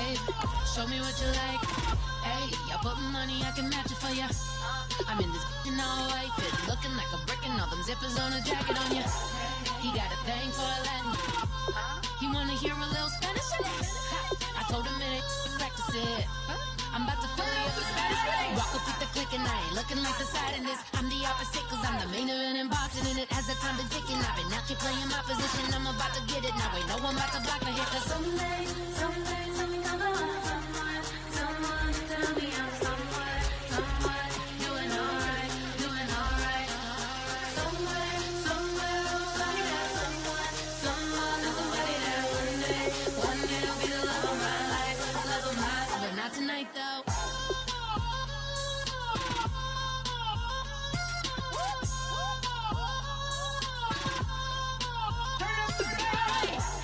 babe. Show me what you like. Hey, I put money, I can match it for ya. I'm in this in all white fit, looking like a brick and all them zippers on a jacket on ya. He got a thing for a Latin. He wanna hear a little Spanish. I told him it ain't practice it. I'm about to fill you up with status. Walk up with the click and I ain't looking like the side in this. I'm the opposite cause I'm the main event and bossing in it. As the time been ticking, I've been out here playing my position. I'm about to get it now. Ain't no one about to block the hit. Cause someday, something come along. Someone tell me I'm somewhere, doing alright. Somewhere, somebody that somebody that one day will be the love of my life, but not tonight though.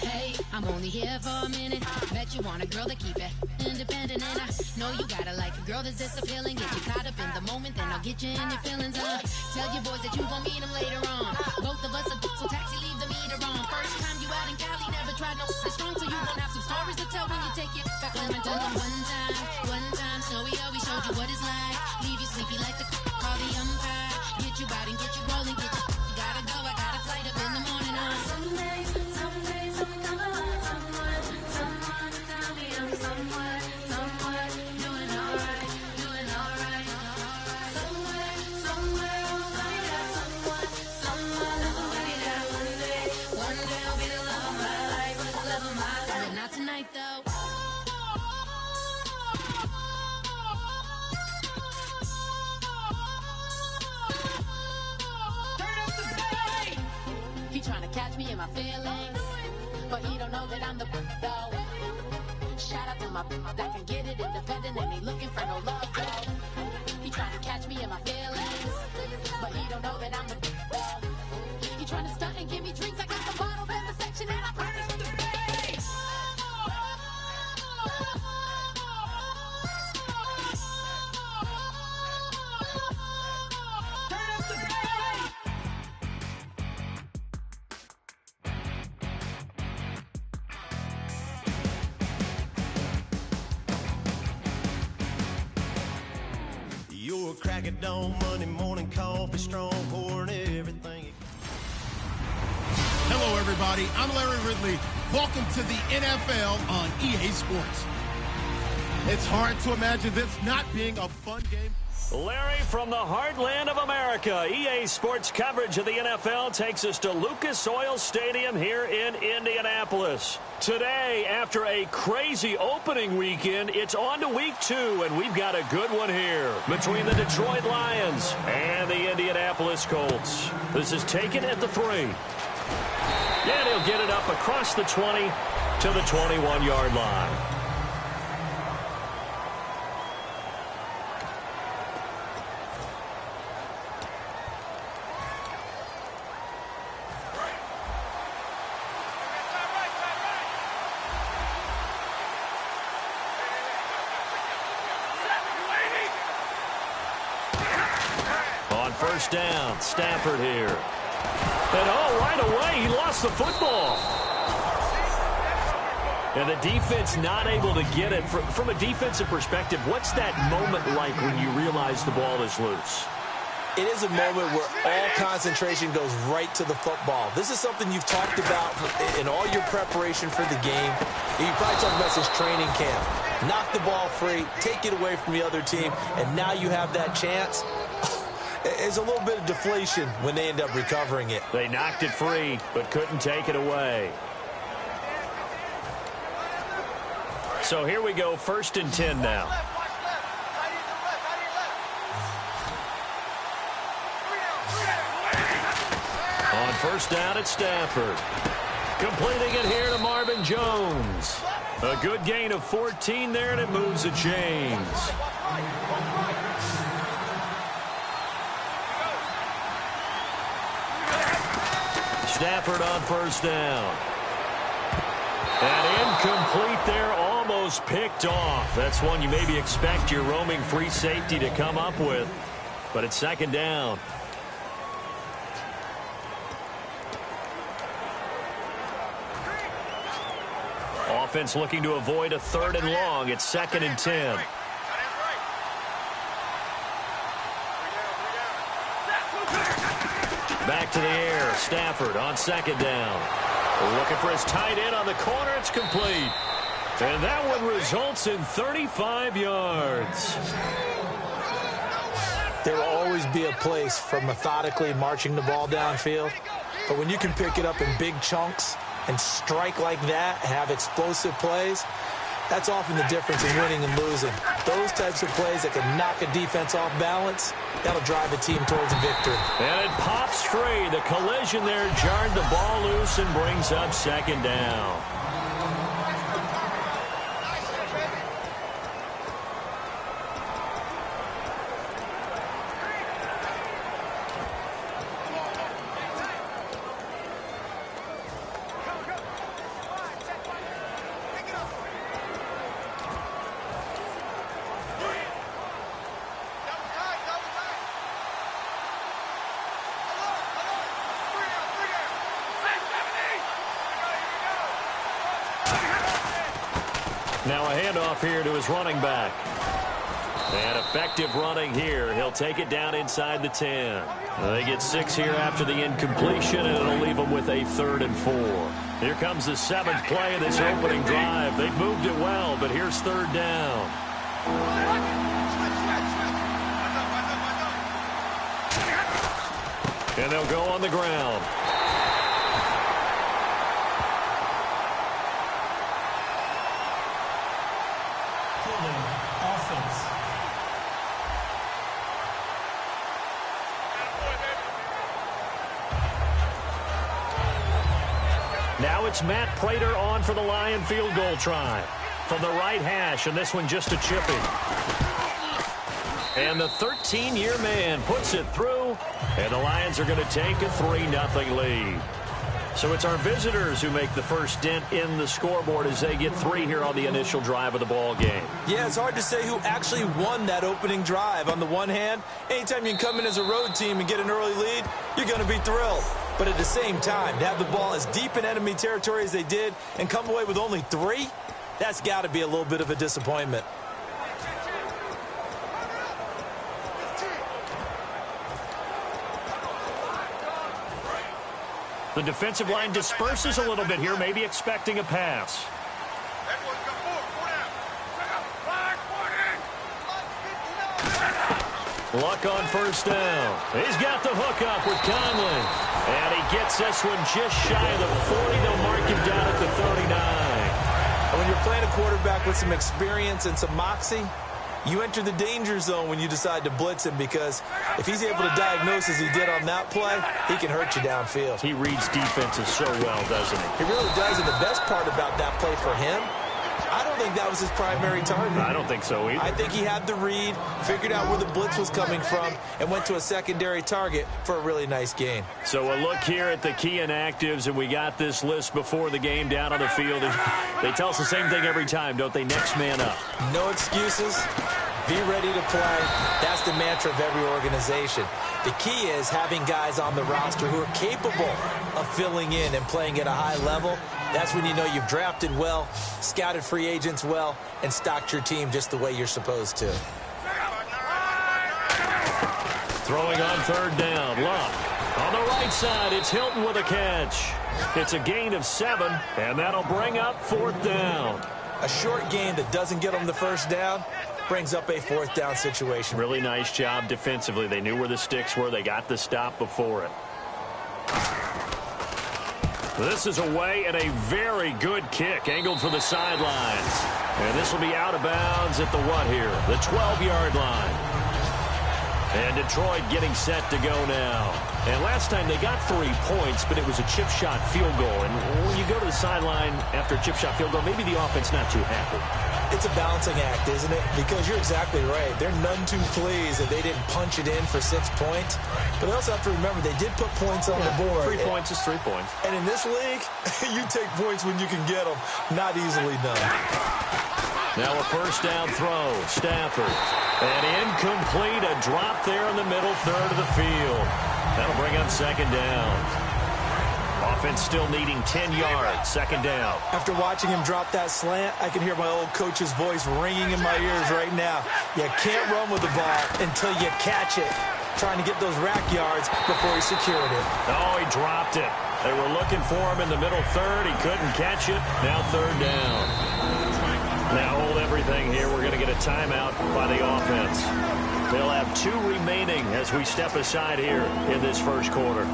Hey, I'm only here for a minute. Bet you want a girl to keep it independent, and I know you gotta like a girl that's disappealing. Get you caught up in the moment, then I'll get you in your feelings. Tell your boys that you gon' meet them later on. Both of us are so taxi, leave the meter on. First time you out in Cali, never tried no strong, so you gon' have some stories to tell when you take it back home. Tell them one time, Snowy always showed you what it's like. Leave you sleepy like the call the umpire. Get you out and get you rolling, get you gotta go. I got a flight up in the morning on someday, something come along. Someone tell me I'm somewhere, doing alright. Somewhere, somebody that somebody that one day will be the love of my life, but not tonight though. He tryna catch me in my feelings, but he don't know that I'm the though. Shout out to my that can get it independent and ain't looking for no love though. He tryna catch me in my feelings, but he don't know that I'm the though. He tryna stunt and give me drinks. I got the bottles in the section and I promise to the face. You're cracking dawn, Monday morning coffee, strong pouring everything. Hello, everybody. I'm Larry Ridley. Welcome to the NFL on EA Sports. It's hard to imagine this not being a fun game. Larry, from the heartland of America, EA Sports coverage of the NFL takes us to Lucas Oil Stadium here in Indianapolis. Today, after a crazy opening weekend, it's on to week 2, and we've got a good one here between the Detroit Lions and the Indianapolis Colts. This is taken at the 3. And he'll get it up across the 20 to the 21-yard line. First down, Stafford here. And right away, he lost the football. And the defense not able to get it. From a defensive perspective, what's that moment like when you realize the ball is loose? It is a moment where all concentration goes right to the football. This is something you've talked about in all your preparation for the game. You probably talked about this training camp. Knock the ball free, take it away from the other team, and now you have that chance. There's a little bit of deflation when they end up recovering it. They knocked it free, but couldn't take it away. So here we go, 1st and 10 now. On first down, it's Stafford. Completing it here to Marvin Jones. A good gain of 14 there, and it moves the chains. Stafford on first down. And incomplete there, almost picked off. That's one you maybe expect your roaming free safety to come up with. But it's 2nd down. offense looking to avoid a 3rd and long. It's 2nd and 10. Back to the air. Stafford on 2nd down. Looking for his tight end on the corner. It's complete. And that one results in 35 yards. There will always be a place for methodically marching the ball downfield. But when you can pick it up in big chunks and strike like that, have explosive plays, that's often the difference in winning and losing. Those types of plays that can knock a defense off balance, that'll drive a team towards a victory. And it pops free. The collision there jarred the ball loose and brings up 2nd down. Now a handoff here to his running back. And effective running here. He'll take it down inside the 10. They get 6 here after the incompletion, and it'll leave them with a 3rd and 4. Here comes the 7th play of this opening drive. They've moved it well, but here's 3rd down. And they'll go on the ground. Now it's Matt Prater on for the Lion field goal try. From the right hash, and this one just a chipping. And the 13-year man puts it through, and the Lions are going to take a 3-0 lead. So it's our visitors who make the first dent in the scoreboard as they get 3 here on the initial drive of the ball game. Yeah, it's hard to say who actually won that opening drive. On the one hand, anytime you can come in as a road team and get an early lead, you're going to be thrilled. But at the same time, to have the ball as deep in enemy territory as they did and come away with only 3, that's got to be a little bit of a disappointment. The defensive line disperses a little bit here, maybe expecting a pass. Luck on 1st down. He's got the hook up with Conley. And he gets this one just shy of the 40. They'll mark him down at the 39. And when you're playing a quarterback with some experience and some moxie, you enter the danger zone when you decide to blitz him, because if he's able to diagnose as he did on that play, he can hurt you downfield. He reads defenses so well, doesn't he? He really does, and the best part about that play for him, I don't think that was his primary target. I don't think so either. I think he had the read, figured out where the blitz was coming from, and went to a secondary target for a really nice gain. So a look here at the key inactives, and we got this list before the game down on the field. They tell us the same thing every time, don't they? Next man up. No excuses. Be ready to play. That's the mantra of every organization. The key is having guys on the roster who are capable of filling in and playing at a high level. That's when you know you've drafted well, scouted free agents well, and stocked your team just the way you're supposed to. Throwing on 3rd down. Luck. On the right side, it's Hilton with a catch. It's a gain of 7, and that'll bring up 4th down. A short gain that doesn't get them the 1st down brings up a 4th down situation. Really nice job defensively. They knew where the sticks were. They got the stop before it. This is away, and a very good kick angled for the sidelines. And this will be out of bounds at the what here? The 12-yard line. And Detroit getting set to go now. And last time they got 3 points, but it was a chip shot field goal. And when you go to the sideline after a chip shot field goal, maybe the offense not too happy. It's a balancing act, isn't it? Because you're exactly right. They're none too pleased that they didn't punch it in for 6 points. But they also have to remember they did put points on the board. 3 points is 3 points. And in this league, you take points when you can get them. Not easily done. Now a 1st down throw. Stafford. And incomplete. A drop there in the middle 3rd of the field. That'll bring up 2nd down. offense still needing 10 yards. Second down. After watching him drop that slant, I can hear my old coach's voice ringing in my ears right now. You can't run with the ball until you catch it. Trying to get those rack yards before he secured it. Oh, he dropped it. They were looking for him in the middle third. He couldn't catch it. Now third down. Now hold everything here. We're going to get a timeout by the offense. They'll have 2 remaining as we step aside here in this first quarter.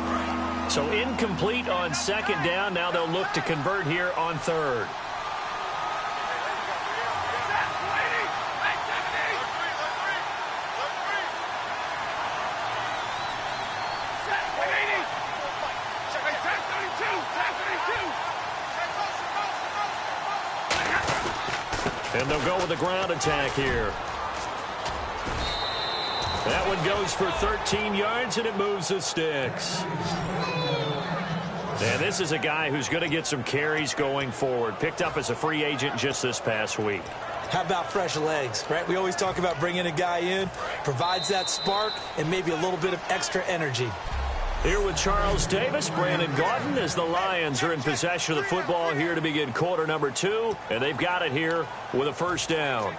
So incomplete on second down. Now they'll look to convert here on third. And they'll go with the ground attack here. That one goes for 13 yards, and it moves the sticks. And this is a guy who's going to get some carries going forward. Picked up as a free agent just this past week. How about fresh legs, right? We always talk about bringing a guy in, provides that spark, and maybe a little bit of extra energy. Here with Charles Davis, Brandon Gaudin, as the Lions are in possession of the football here to begin quarter number 2. And they've got it here with a first down.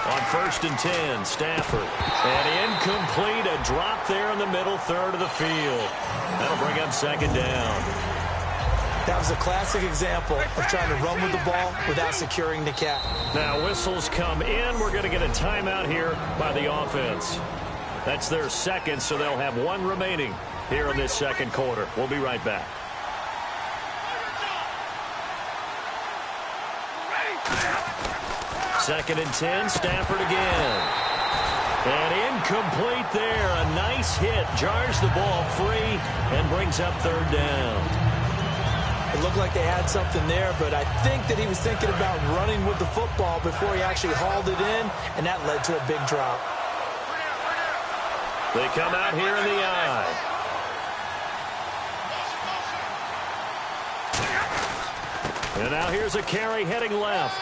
On first and 10, Stafford. And incomplete, a drop there in the middle third of the field. That'll bring up second down. That was a classic example of trying to run with the ball without securing the cap. Now whistles come in. We're going to get a timeout here by the offense. That's their second, so they'll have 1 remaining here in this second quarter. We'll be right back. Second and 10, Stafford again. And incomplete there. A nice hit. Jars the ball free and brings up third down. It looked like they had something there, but I think that he was thinking about running with the football before he actually hauled it in, and that led to a big drop. They come out here in the eye. And now here's a carry heading left.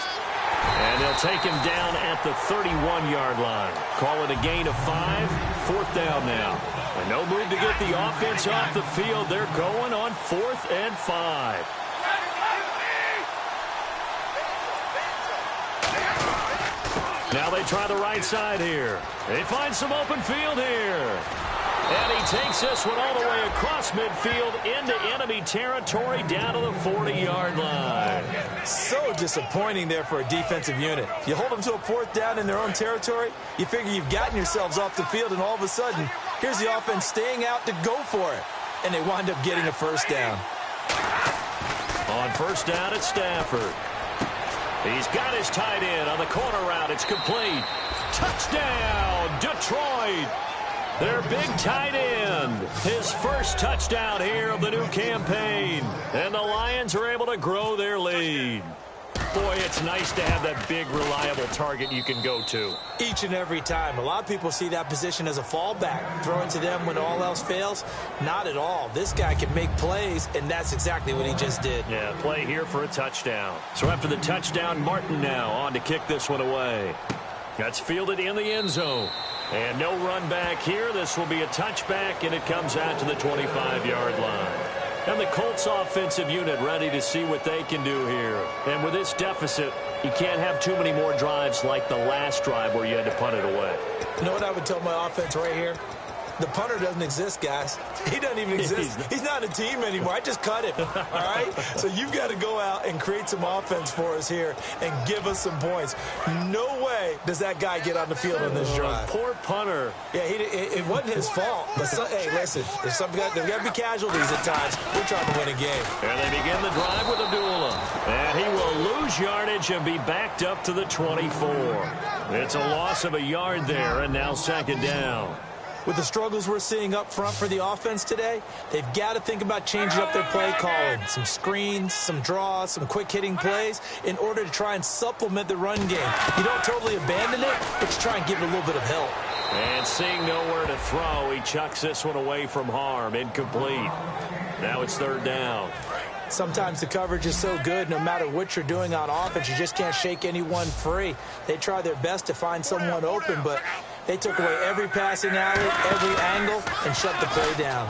And they'll take him down at the 31-yard line. Call it a gain of 5. Fourth down now. And no move to get the offense off the field. They're going on 4th and 5. Now they try the right side here. They find some open field here. And he takes this one all the way across midfield into enemy territory down to the 40-yard line. So disappointing there for a defensive unit. You hold them to a 4th down in their own territory, you figure you've gotten yourselves off the field, and all of a sudden, here's the offense staying out to go for it. And they wind up getting a first down. On first down, it's Stafford. He's got his tight end on the corner route. It's complete. Touchdown, Detroit. Their big tight end. His first touchdown here of the new campaign. And the Lions are able to grow their lead. Boy, it's nice to have that big, reliable target you can go to. Each and every time. A lot of people see that position as a fallback. Throw it to them when all else fails. Not at all. This guy can make plays, and that's exactly what he just did. Yeah, play here for a touchdown. So after the touchdown, Martin now on to kick this one away. That's fielded in the end zone. And no run back here. This will be a touchback, and it comes out to the 25-yard line. And the Colts offensive unit ready to see what they can do here. And with this deficit, you can't have too many more drives like the last drive where you had to punt it away. You know what I would tell my offense right here? The punter doesn't exist, guys. He doesn't even exist. He's not a team anymore. I just cut him, all right? So you've got to go out and create some offense for us here and give us some points. No way does that guy get on the field on this drive. Poor punter. Yeah, it wasn't his fault. But hey, listen, there's got to be casualties at times. We're trying to win a game. And they begin the drive with Abdullah. And he will lose yardage and be backed up to the 24. It's a loss of a yard there, and now second down. With the struggles we're seeing up front for the offense today, they've got to think about changing up their play calling. Some screens, some draws, some quick-hitting plays in order to try and supplement the run game. You don't totally abandon it, but you try and give it a little bit of help. And seeing nowhere to throw, he chucks this one away from harm. Incomplete. Now it's third down. Sometimes the coverage is so good, no matter what you're doing on offense, you just can't shake anyone free. They try their best to find someone open, but they took away every passing alley, every angle, and shut the play down.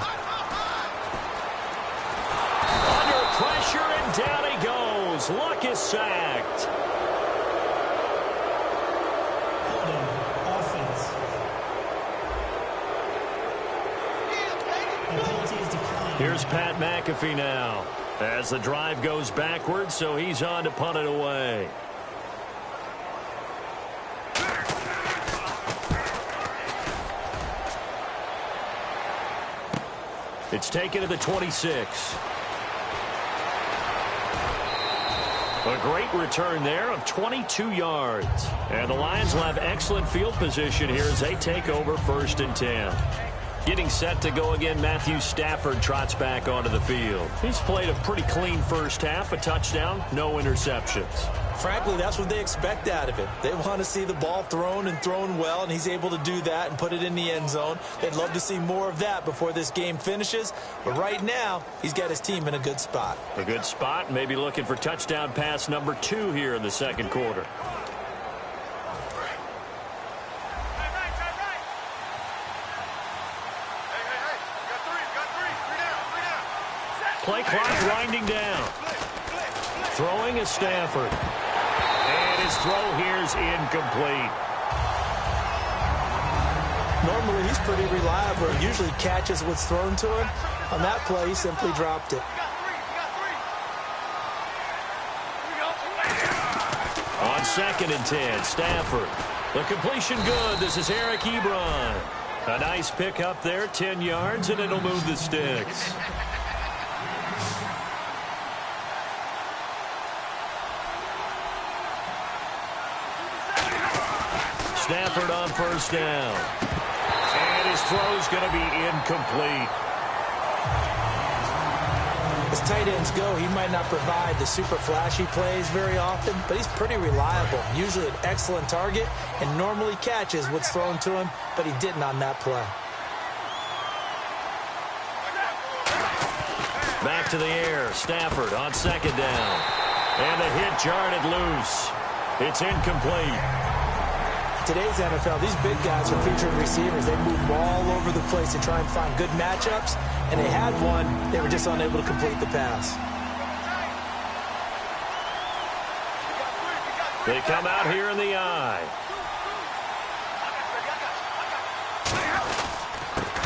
Under pressure, and down he goes. Luck is sacked. Here's Pat McAfee now as the drive goes backwards, so he's on to punt it away. It's taken to the 26. A great return there of 22 yards. And the Lions will have excellent field position here as they take over 1st and 10. Getting set to go again, Matthew Stafford trots back onto the field. He's played a pretty clean first half, a touchdown, no interceptions. Frankly, that's what they expect out of it. They want to see the ball thrown and thrown well, and he's able to do that and put it in the end zone. They'd love to see more of that before this game finishes, but right now, he's got his team in a good spot. A good spot, maybe looking for touchdown pass number 2 here in the second quarter. Play clock winding down. Throwing is Stafford. And his throw here is incomplete. Normally, he's pretty reliable. He usually catches what's thrown to him. On that play, he simply dropped it. On 2nd and 10, Stafford. The completion good. This is Eric Ebron. A nice pick up there, 10 yards, and it'll move the sticks. Stafford on 1st down. And his throw's going to be incomplete. As tight ends go, he might not provide the super flashy plays very often, but he's pretty reliable. Usually an excellent target and normally catches what's thrown to him, but he didn't on that play. Back to the air. Stafford on 2nd down. And the hit jarred it loose. It's incomplete. Today's NFL, these big guys are featured receivers. They move all over the place to try and find good matchups, and they had one. They were just unable to complete the pass. They come out here in the eye.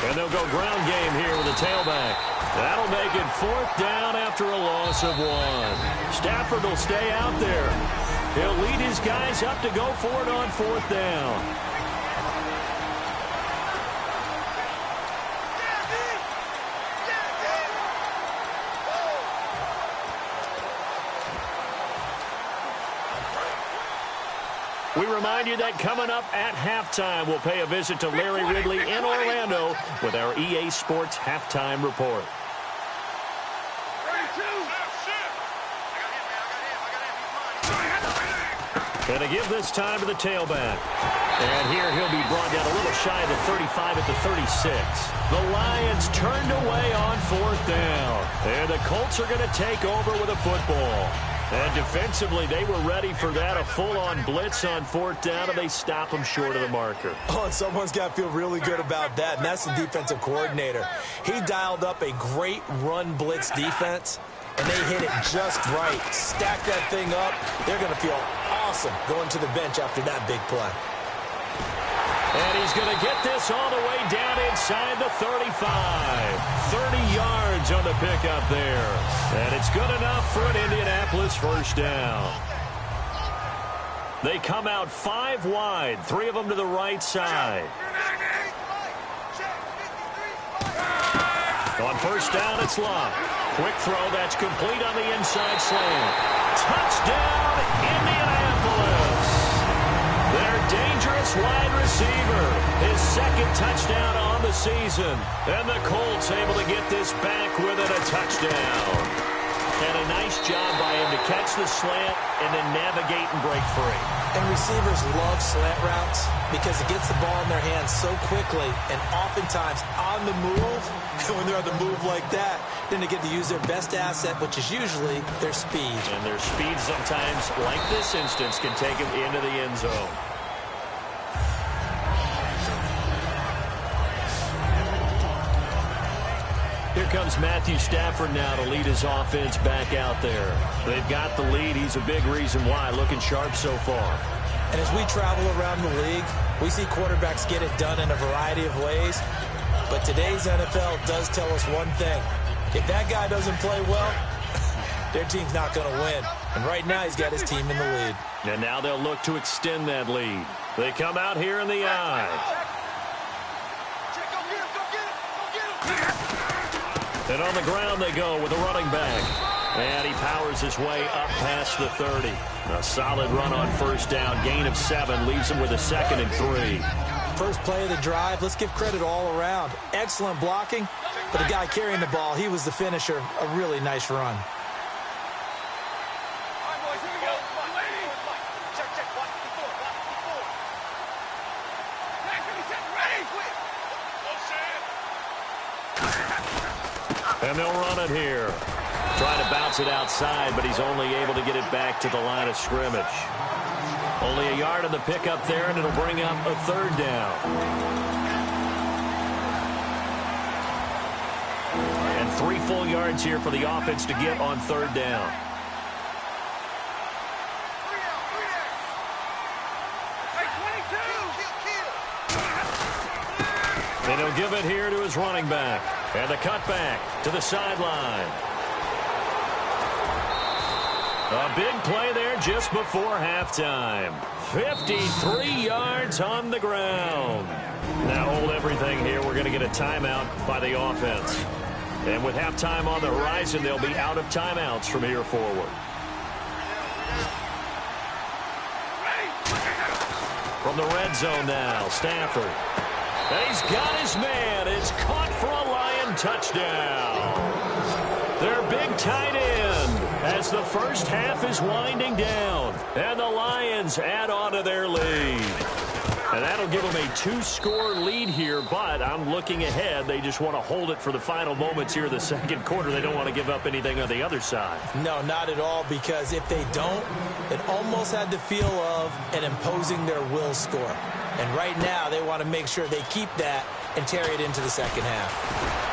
And they'll go ground game here with a tailback. That'll make it 4th down after a loss of 1. Stafford will stay out there. He'll lead his guys up to go for it on 4th down. We remind you that coming up at halftime, we'll pay a visit to Larry Ridley in Orlando with our EA Sports Halftime Report. And to give this time to the tailback. And here he'll be brought down a little shy of the 35 at the 36. The Lions turned away on 4th down. And the Colts are going to take over with a football. And defensively, they were ready for that, a full-on blitz on 4th down, and they stop them short of the marker. Oh, and someone's got to feel really good about that, and that's the defensive coordinator. He dialed up a great run blitz defense, and they hit it just right. Stack that thing up. They're going to feel awesome going to the bench after that big play. And he's going to get this all the way down inside the 35. 30 yards on the pickup there. And it's good enough for an Indianapolis 1st down. They come out 5 wide, 3 of them to the right side. On 1st down, it's Luck. Quick throw, that's complete on the inside slant. Touchdown, Indianapolis. Their dangerous wide receiver, his 2nd touchdown on the season. And the Colts able to get this back with it, a touchdown. And a nice job by him to catch the slant and then navigate and break free. And receivers love slant routes because it gets the ball in their hands so quickly and oftentimes on the move. When they're on the move like that, then they get to use their best asset, which is usually their speed. And their speed sometimes, like this instance, can take them into the end zone. Here comes Matthew Stafford now to lead his offense back out there. They've got the lead. He's a big reason why. Looking sharp so far. And as we travel around the league, we see quarterbacks get it done in a variety of ways. But today's NFL does tell us one thing. If that guy doesn't play well, their team's not going to win. And right now he's got his team in the lead. And now they'll look to extend that lead. They come out here in the eye. And on the ground they go with a running back. And he powers his way up past the 30. A solid run on first down. Gain of 7 leaves him with a 2nd and 3. First play of the drive, let's give credit all around. Excellent blocking, but the guy carrying the ball, he was the finisher. A really nice run. And they'll run it here. Trying to bounce it outside, but he's only able to get it back to the line of scrimmage. Only a yard on the pickup there, and it'll bring up a 3rd down. And 3 full yards here for the offense to get on 3rd down. And he'll give it here to his running back. And the cutback to the sideline. A big play there just before halftime. 53 yards on the ground. Now hold everything here. We're going to get a timeout by the offense. And with halftime on the horizon, they'll be out of timeouts from here forward. From the red zone now, Stafford. And he's got his man. It's caught for a Lion touchdown. Their big tight end as the first half is winding down. And the Lions add on to their lead. And that'll give them a 2-score lead here, but I'm looking ahead. They just want to hold it for the final moments here of the second quarter. They don't want to give up anything on the other side. No, not at all, because if they don't, it almost had the feel of an imposing their will score. And right now, they want to make sure they keep that and carry it into the second half.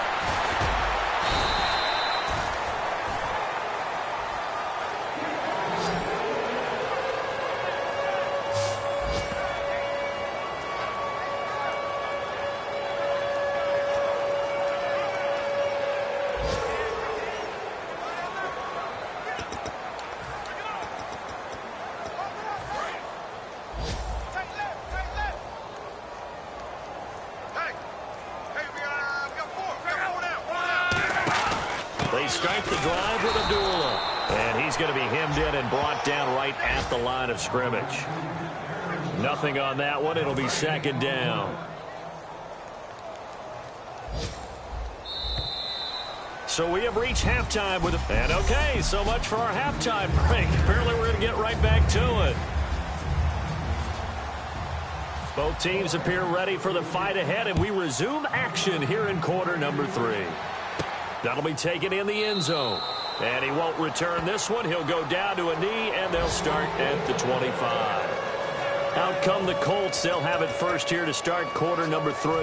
They start the drive with Abdullah. And he's going to be hemmed in and brought down right at the line of scrimmage. Nothing on that one. It'll be 2nd down. So we have reached halftime with it. And okay, so much for our halftime break. Apparently we're going to get right back to it. Both teams appear ready for the fight ahead, and we resume action here in quarter number 3. That'll be taken in the end zone. And he won't return this one. He'll go down to a knee, and they'll start at the 25. Out come the Colts. They'll have it first here to start quarter number 3.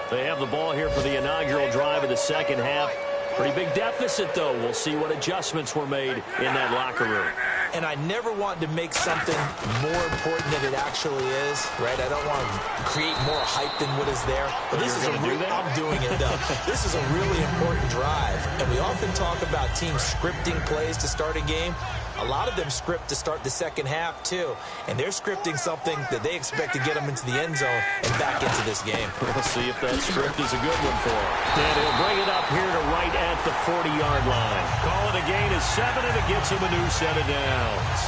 They have the ball here for the inaugural drive of the second half. Pretty big deficit, though. We'll see what adjustments were made in that locker room. And I never want to make something more important than it actually is, right? I don't want to create more hype than what is there. But this is I'm doing it, though. This is a really important drive. And we often talk about teams scripting plays to start a game. A lot of them script to start the second half, too. And they're scripting something that they expect to get them into the end zone and back into this game. We'll see if that script is a good one for him. And he'll bring it up here to right at the 40-yard line. Call it a gain of 7, and it gets him a new set of downs.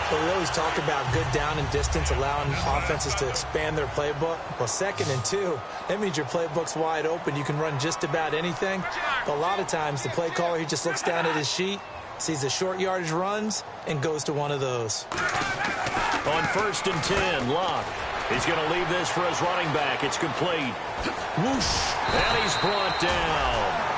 So we always talk about good down and distance, allowing offenses to expand their playbook. Well, 2nd and 2, that means your playbook's wide open. You can run just about anything. But a lot of times, the play caller, he just looks down at his sheet, sees the short yardage runs, and goes to one of those. On 1st and 10, Locke. He's going to leave this for his running back. It's complete. Whoosh. And he's brought down.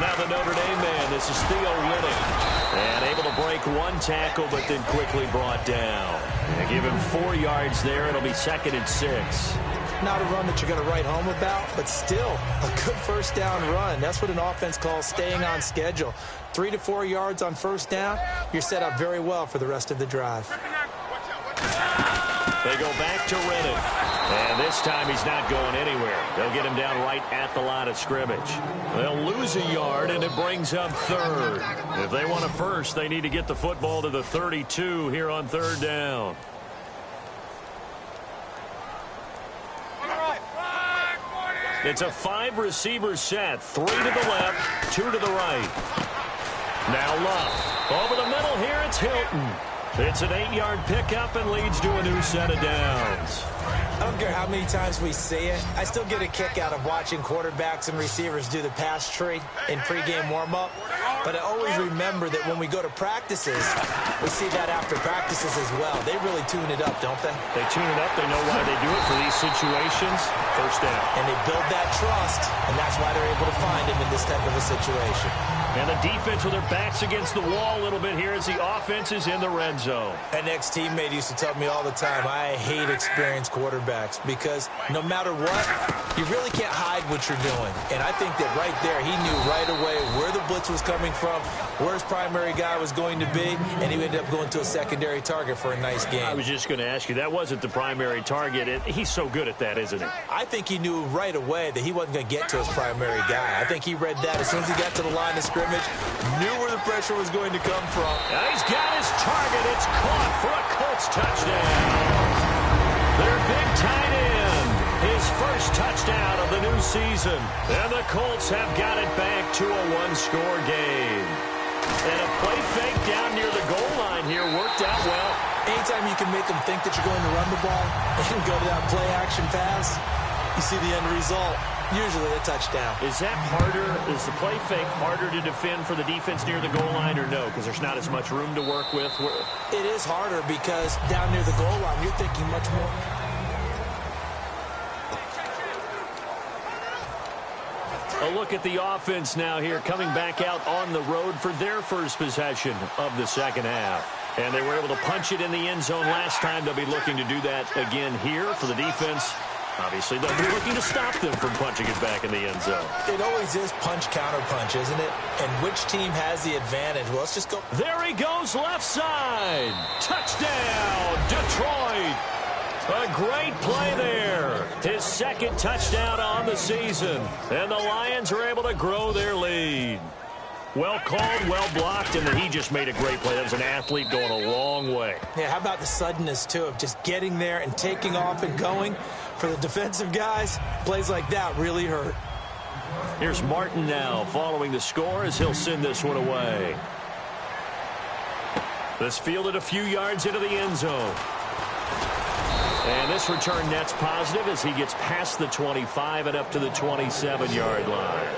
Now the Notre Dame man, this is Theo Riddick. And able to break one tackle, but then quickly brought down. And give him 4 yards there. It'll be 2nd and 6. Not a run that you're going to write home about, but still a good first down run. That's what an offense calls staying on schedule. 3 to 4 yards on first down, you're set up very well for the rest of the drive. They go back to Riddick. And this time he's not going anywhere. They'll get him down right at the line of scrimmage. They'll lose a yard, and it brings up 3rd. If they want a first, they need to get the football to the 32 here on 3rd down. It's a 5-receiver set. 3 to the left, 2 to the right. Now Love. Over the middle here, it's Hilton. It's an 8-yard pickup and leads to a new set of downs. I don't care how many times we see it. I still get a kick out of watching quarterbacks and receivers do the pass tree in pregame warm-up. But I always remember that when we go to practices, we see that after practices as well. They really tune it up, don't they? They tune it up. They know why they do it for these situations. First down. And they build that trust, and that's why they're able to find him in this type of a situation. And the defense with their backs against the wall a little bit here as the offense is in the red zone. An ex-teammate used to tell me all the time, I hate experienced quarterbacks because no matter what, you really can't hide what you're doing. And I think that right there, he knew right away where the blitz was coming from, where his primary guy was going to be, and he ended up going to a secondary target for a nice game. I was just going to ask you, that wasn't the primary target. He's so good at that, isn't he? I think he knew right away that he wasn't going to get to his primary guy. I think he read that as soon as he got to the line of scrimmage, knew where the pressure was going to come from. And he's got his target. It's caught for a Colts touchdown. Their big tight end, his first touchdown of the new season. And the Colts have got it back to a one-score game. And a play fake down near the goal line here worked out well. Anytime you can make them think that you're going to run the ball and go to that play-action pass, you see the end result. Usually a touchdown. Is that harder? Is the play fake harder to defend for the defense near the goal line or no? Because there's not as much room to work with. It is harder because down near the goal line, you're thinking much more. A look at the offense now here, coming back out on the road for their first possession of the second half. And they were able to punch it in the end zone last time. They'll be looking to do that again here for the defense. Obviously, they'll be looking to stop them from punching it back in the end zone. It always is punch-counter-punch, isn't it? And which team has the advantage? Well, let's just go. There he goes, left side. Touchdown, Detroit. A great play there. His second touchdown on the season. And the Lions are able to grow their lead. Well called, well blocked, and then he just made a great play. That was an athlete going a long way. Yeah, how about the suddenness, too, of just getting there and taking off and going? For the defensive guys, plays like that really hurt. Here's Martin now following the score as he'll send this one away. This fielded a few yards into the end zone. And this return net's positive as he gets past the 25 and up to the 27-yard line.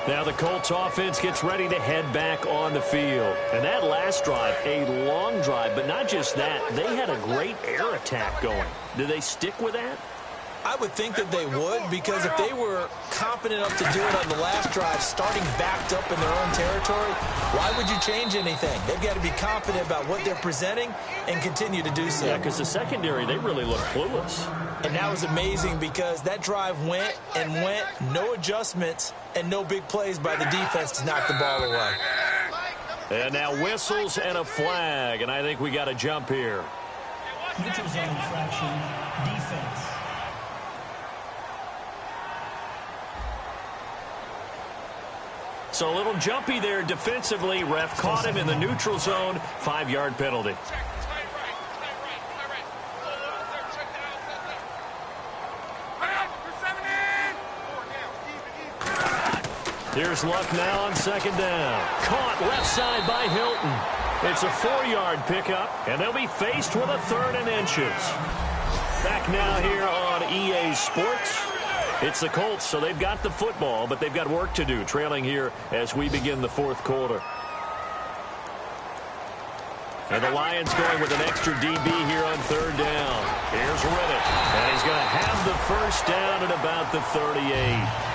Now the Colts offense gets ready to head back on the field. And that last drive, a long drive, but not just that. They had a great air attack going. Do they stick with that? I would think that they would, because if they were confident enough to do it on the last drive, starting backed up in their own territory, why would you change anything? They've got to be confident about what they're presenting and continue to do so. Yeah, because the secondary, they really look clueless. And that was amazing because that drive went and went, no adjustments, and no big plays by the defense to knock the ball away. And now whistles and a flag, and I think we got a jump here. Neutral zone infraction, defense. So a little jumpy there defensively. Ref caught him in the neutral zone. 5-yard penalty. Here's Luck now on second down. Caught left side by Hilton. It's a 4-yard pickup, and they'll be faced with a 3rd and inches. Back now here on EA Sports. It's the Colts, so they've got the football, but they've got work to do, trailing here as we begin the 4th quarter. And the Lions going with an extra DB here on 3rd down. Here's Riddick, and he's going to have the first down at about the 38.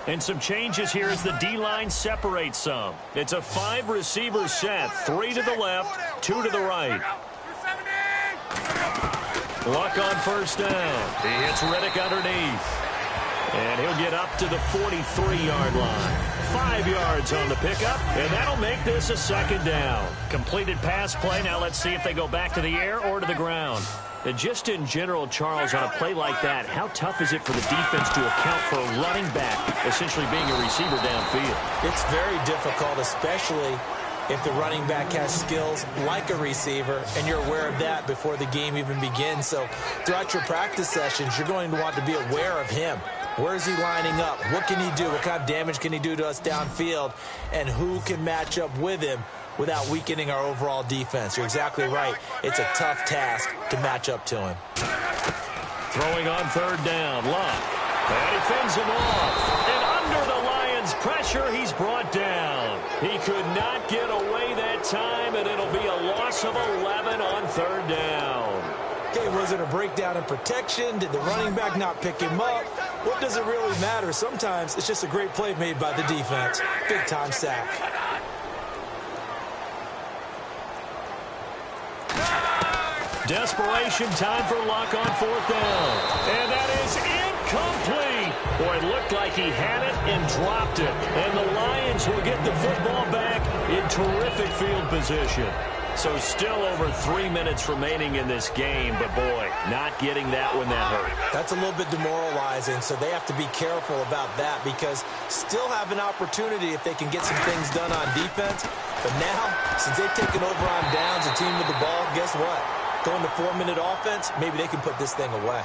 And some changes here as the D-line separates some. It's a 5-receiver set, 3 to the left, 2 to the right. Luck on first down. He hits Riddick underneath. And he'll get up to the 43-yard line. 5 yards on the pickup, and that'll make this a 2nd down. Completed pass play. Now let's see if they go back to the air or to the ground. And just in general, Charles, on a play like that, how tough is it for the defense to account for a running back essentially being a receiver downfield? It's very difficult, especially if the running back has skills like a receiver, and you're aware of that before the game even begins. So throughout your practice sessions, you're going to want to be aware of him. Where is he lining up? What can he do? What kind of damage can he do to us downfield? And who can match up with him without weakening our overall defense? You're exactly right. It's a tough task to match up to him. Throwing on 3rd down, Luck. And he fends him off. And under the Lions' pressure, he's brought down. He could not get away that time, and it'll be a loss of 11 on 3rd down. Okay, was it a breakdown in protection? Did the running back not pick him up? What does it really matter? Sometimes it's just a great play made by the defense. Big-time sack. Desperation time for Luck on 4th down. And that is incomplete. Boy, it looked like he had it and dropped it. And the Lions will get the football back in terrific field position. So still over 3 minutes remaining in this game, but boy, not getting that when that hurt. That's a little bit demoralizing, so they have to be careful about that because still have an opportunity if they can get some things done on defense. But now, since they've taken over on downs, a team with the ball, guess what? Going to 4-minute offense, maybe they can put this thing away.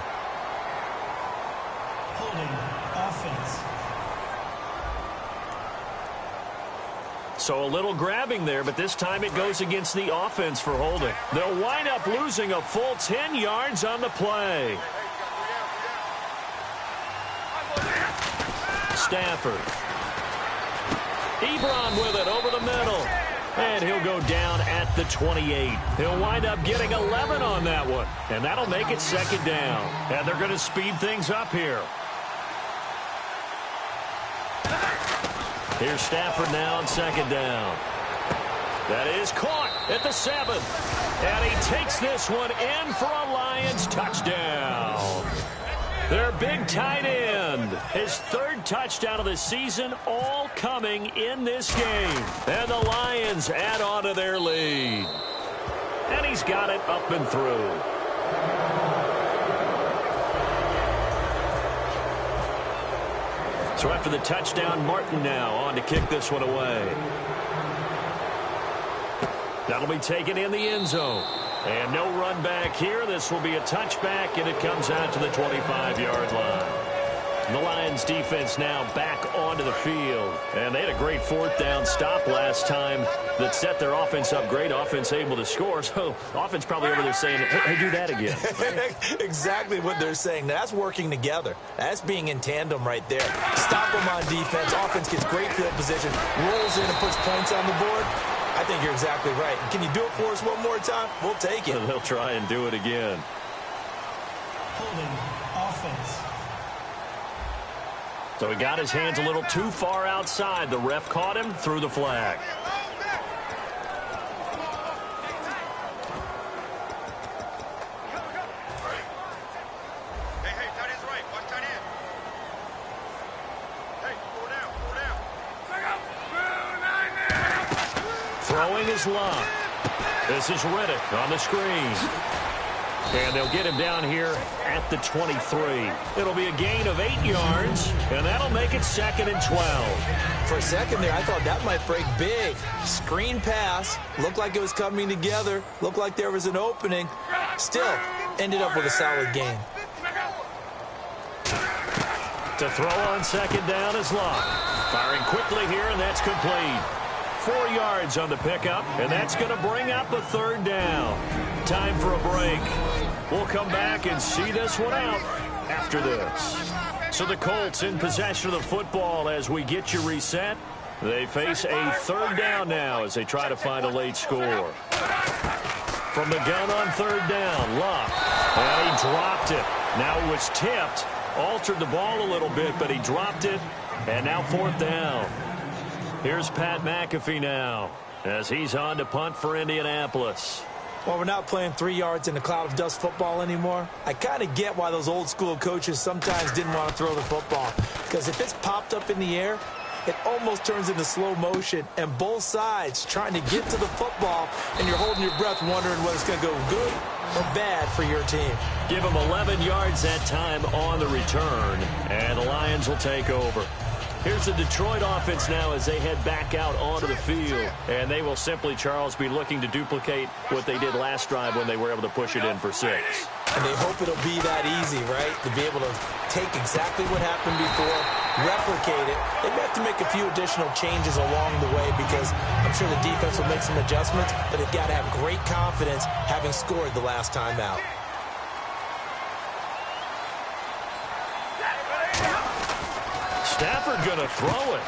Holding offense. So a little grabbing there, but this time it goes against the offense for holding. They'll wind up losing a full 10 yards on the play. Stafford. Ebron with it over the middle. And he'll go down at the 28. He'll wind up getting 11 on that one. And that'll make it 2nd down. And they're going to speed things up here. Here's Stafford now on 2nd down. That is caught at the 7. And he takes this one in for a Lions touchdown. Their big tight end. His 3rd touchdown of the season, all coming in this game. And the Lions add on to their lead. And he's got it up and through. So after the touchdown, Martin now on to kick this one away. That'll be taken in the end zone. And no run back here. This will be a touchback, and it comes out to the 25-yard line. The Lions defense now back onto the field. And they had a great 4th down stop last time that set their offense up. Great offense able to score. So offense probably over there saying, hey, do that again. Exactly what they're saying. That's working together. That's being in tandem right there. Stop them on defense. Offense gets great field position, rolls in and puts points on the board. I think you're exactly right. Can you do it for us one more time? We'll take it. They'll try and do it again. Holding offense. So he got his hands a little too far outside. The ref caught him, threw the flag. Hey, tight end's right. Watch tight end. Hey, pull down. Throwing is Luck. This is Riddick on the screen. And they'll get him down here at the 23. It'll be a gain of 8 yards, and that'll make it 2nd and 12. For a second there, I thought that might break big. Screen pass. Looked like it was coming together. Looked like there was an opening. Still, ended up with a solid gain. To throw on 2nd down is Locke. Firing quickly here, and that's complete. 4 yards on the pickup, and that's going to bring up a 3rd down. Time for a break. We'll come back and see this one out after this. So the Colts in possession of the football as we get you reset. They face a 3rd down now as they try to find a late score. From the gun on 3rd down, Locke. And he dropped it. Now it was tipped. Altered the ball a little bit, but he dropped it. And now 4th down. Here's Pat McAfee now as he's on to punt for Indianapolis. Well, we're not playing 3 yards in a cloud of dust football anymore. I kind of get why those old school coaches sometimes didn't want to throw the football. Because if it's popped up in the air, it almost turns into slow motion. And both sides trying to get to the football, and you're holding your breath wondering whether it's going to go good or bad for your team. Give them 11 yards that time on the return, and the Lions will take over. Here's the Detroit offense now as they head back out onto the field. And they will simply, Charles, be looking to duplicate what they did last drive when they were able to push it in for 6. And they hope it'll be that easy, right? To be able to take exactly what happened before, replicate it. They may have to make a few additional changes along the way because I'm sure the defense will make some adjustments, but they've got to have great confidence having scored the last time out. Stafford going to throw it.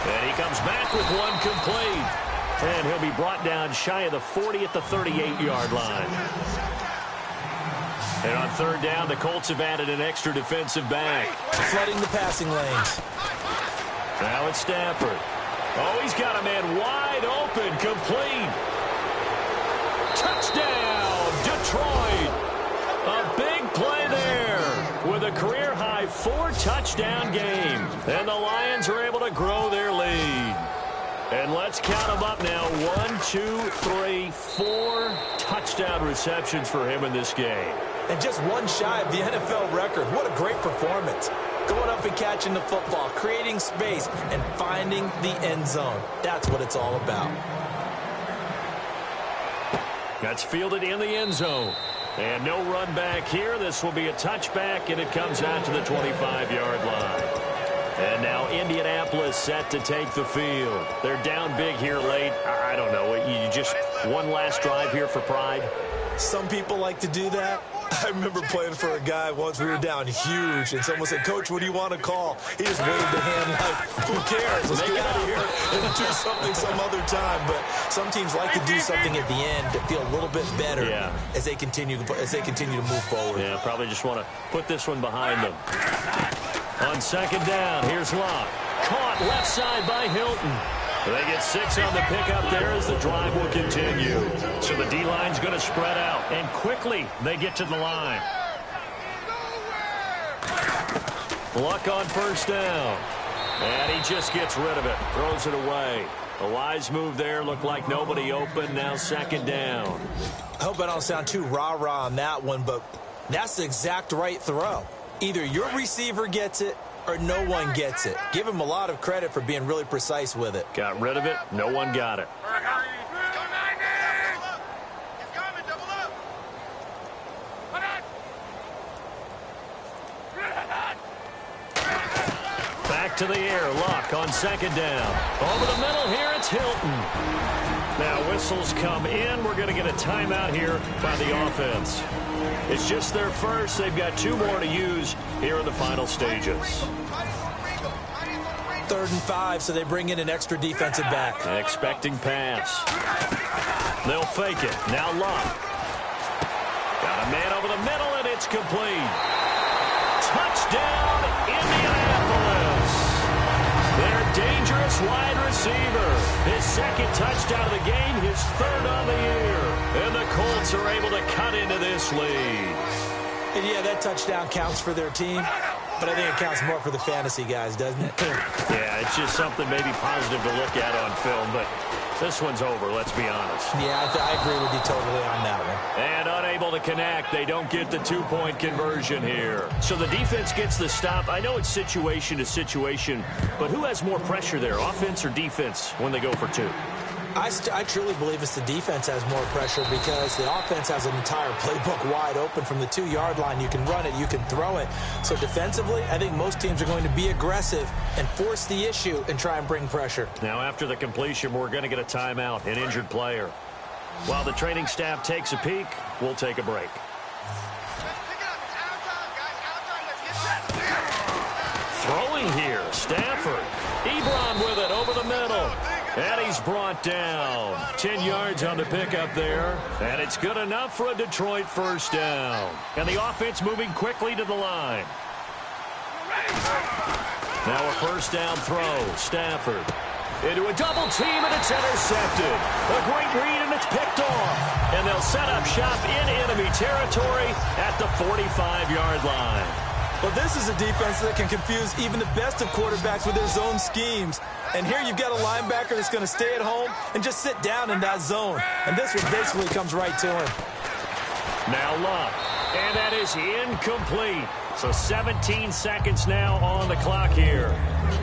And he comes back with one complete. And he'll be brought down shy of the 40 at the 38-yard line. And on 3rd down, the Colts have added an extra defensive back. Flooding the passing lanes. Now it's Stafford. Oh, he's got a man wide open, complete. Touchdown, Detroit. A big play there with a career-high 4-touchdown game. And the Lions are able to grow their lead. And let's count them up now. 1, 2, 3, 4 touchdown receptions for him in this game. And just one shy of the NFL record. What a great performance. Going up and catching the football, creating space, and finding the end zone. That's what it's all about. That's fielded in the end zone. And no run back here. This will be a touchback, and it comes out to the 25-yard line. And now Indianapolis set to take the field. They're down big here late. I don't know. You just one last drive here for pride? Some people like to do that. I remember playing for a guy once. We were down huge, and someone said, "Coach, what do you want to call?" He just waved the hand like, "Who cares? Let's get out of here and do something some other time." But some teams like to do something at the end to feel a little bit better as they continue to move forward. Yeah, probably just want to put this one behind them. On 2nd down, here's Locke. Caught left side by Hilton. They get 6 on the pickup there as the drive will continue. So the D-line's going to spread out, and quickly they get to the line. Luck on 1st down. And he just gets rid of it, throws it away. A wise move there, looked like nobody open, now 2nd down. I hope I don't sound too rah-rah on that one, but that's the exact right throw. Either your receiver gets it or no one gets it. Give him a lot of credit for being really precise with it. Got rid of it. No one got it. Back to the air. Luck on 2nd down. Over the middle here, it's Hilton. Now whistles come in. We're going to get a timeout here by the offense. It's just their first. They've got 2 more to use here in the final stages. 3rd and 5, so they bring in an extra defensive back. Expecting pass. They'll fake it. Now Luck. Got a man over the middle, and it's complete. Touchdown, Indianapolis. Their dangerous wide receiver. His 2nd touchdown of the game, his 3rd on the year. And the Colts are able to cut into this lead. And yeah, that touchdown counts for their team, but I think it counts more for the fantasy guys, doesn't it? Yeah, it's just something maybe positive to look at on film, but This one's over, let's be honest. Yeah, I agree with you totally on that one. And unable to connect. They don't get the two-point conversion here. So the defense gets the stop. I know it's situation to situation, but who has more pressure there, offense or defense, when they go for two? I truly believe it's the defense has more pressure because the offense has an entire playbook wide open from the 2-yard line. You can run it, you can throw it. So defensively, I think most teams are going to be aggressive and force the issue and try and bring pressure. Now after the completion, we're going to get a timeout, an injured player. While the training staff takes a peek, we'll take a break. Throwing here, Stafford. Ebron with it over the middle. And he's brought down. 10 yards on the pickup there. And it's good enough for a Detroit first down. And the offense moving quickly to the line. Now a first down throw. Stafford into a double team, and it's intercepted. A great read, and it's picked off. And they'll set up shop in enemy territory at the 45-yard line. Well, this is a defense that can confuse even the best of quarterbacks with their zone schemes. And here you've got a linebacker that's going to stay at home and just sit down in that zone. And this one basically comes right to him. Now Luck. And that is incomplete. So 17 seconds now on the clock here.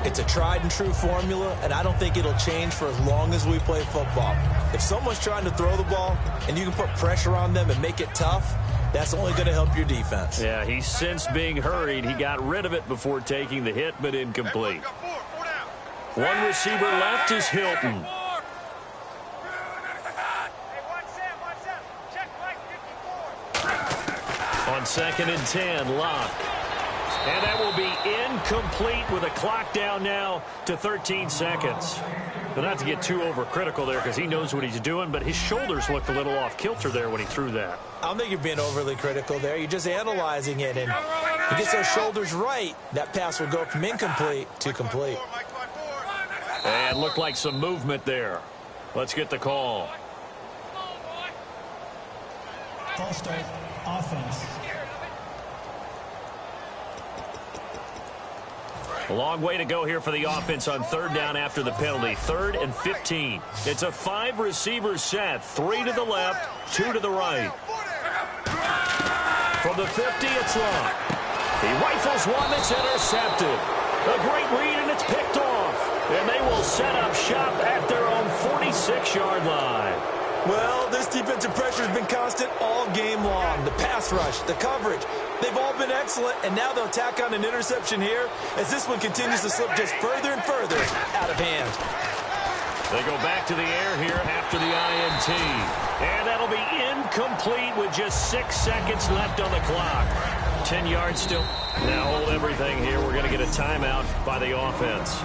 It's a tried and true formula, and I don't think it'll change for as long as we play football. If someone's trying to throw the ball and you can put pressure on them and make it tough, that's only going to help your defense. Yeah, he's since being hurried. He got rid of it before taking the hit, but incomplete. One receiver left is Hilton. On 2nd and 10, Locke. And that will be incomplete with a clock down now to 13 seconds. But not to get too overcritical there because he knows what he's doing, but his shoulders looked a little off kilter there when he threw that. I don't think you're being overly critical there. You're just analyzing it, and he gets those shoulders right. That pass will go from incomplete to complete. And looked like some movement there. Let's get the call. Ball start, offense. A long way to go here for the offense on 3rd down after the penalty. 3rd and 15. It's a 5-receiver set. 3 to the left, 2 to the right. From the 50, it's Luck. He rifles one that's intercepted. A great read, and it's picked off. And they will set up shop at their own 46-yard line. Well, this defensive pressure has been constant all game long. The pass rush, the coverage, they've all been excellent, and now they'll tack on an interception here as this one continues to slip just further and further out of hand. They go back to the air here after the INT. And that'll be incomplete with just 6 seconds left on the clock. 10 yards still. Now hold everything here. We're going to get a timeout by the offense.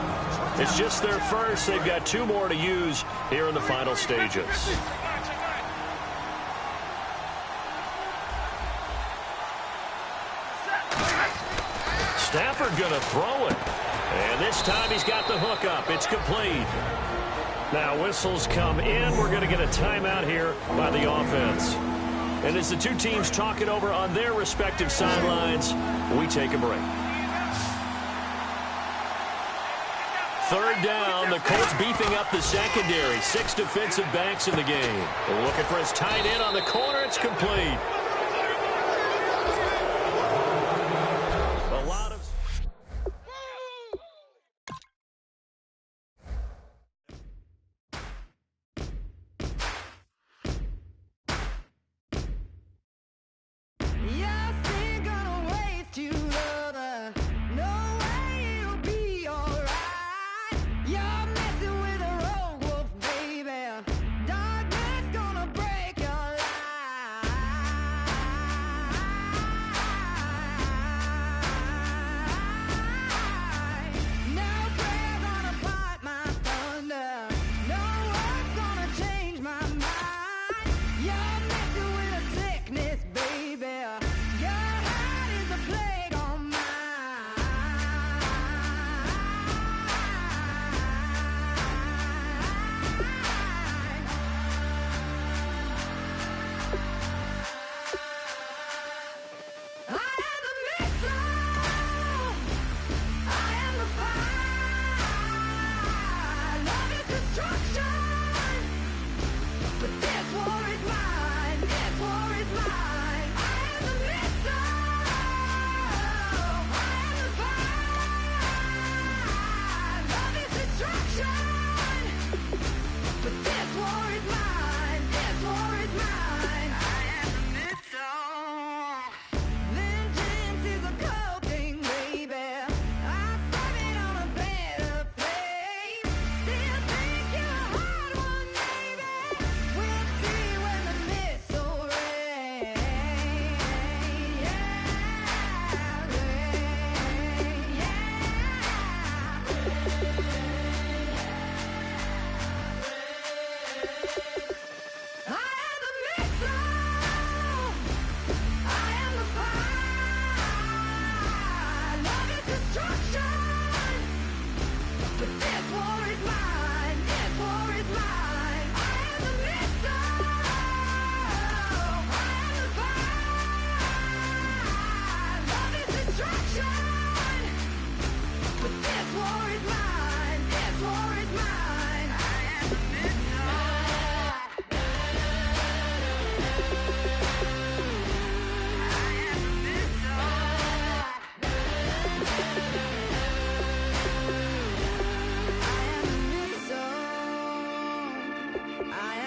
It's just their first. They've got 2 more to use here in the final stages. Stafford going to throw it. And this time he's got the hook up. It's complete. Now whistles come in. We're going to get a timeout here by the offense. And as the two teams talk it over on their respective sidelines, we take a break. 3rd down, the Colts beefing up the secondary. 6 defensive backs in the game. Looking for his tight end on the corner. It's complete. A lot of...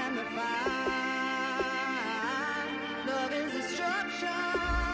and the fire. Love is destruction.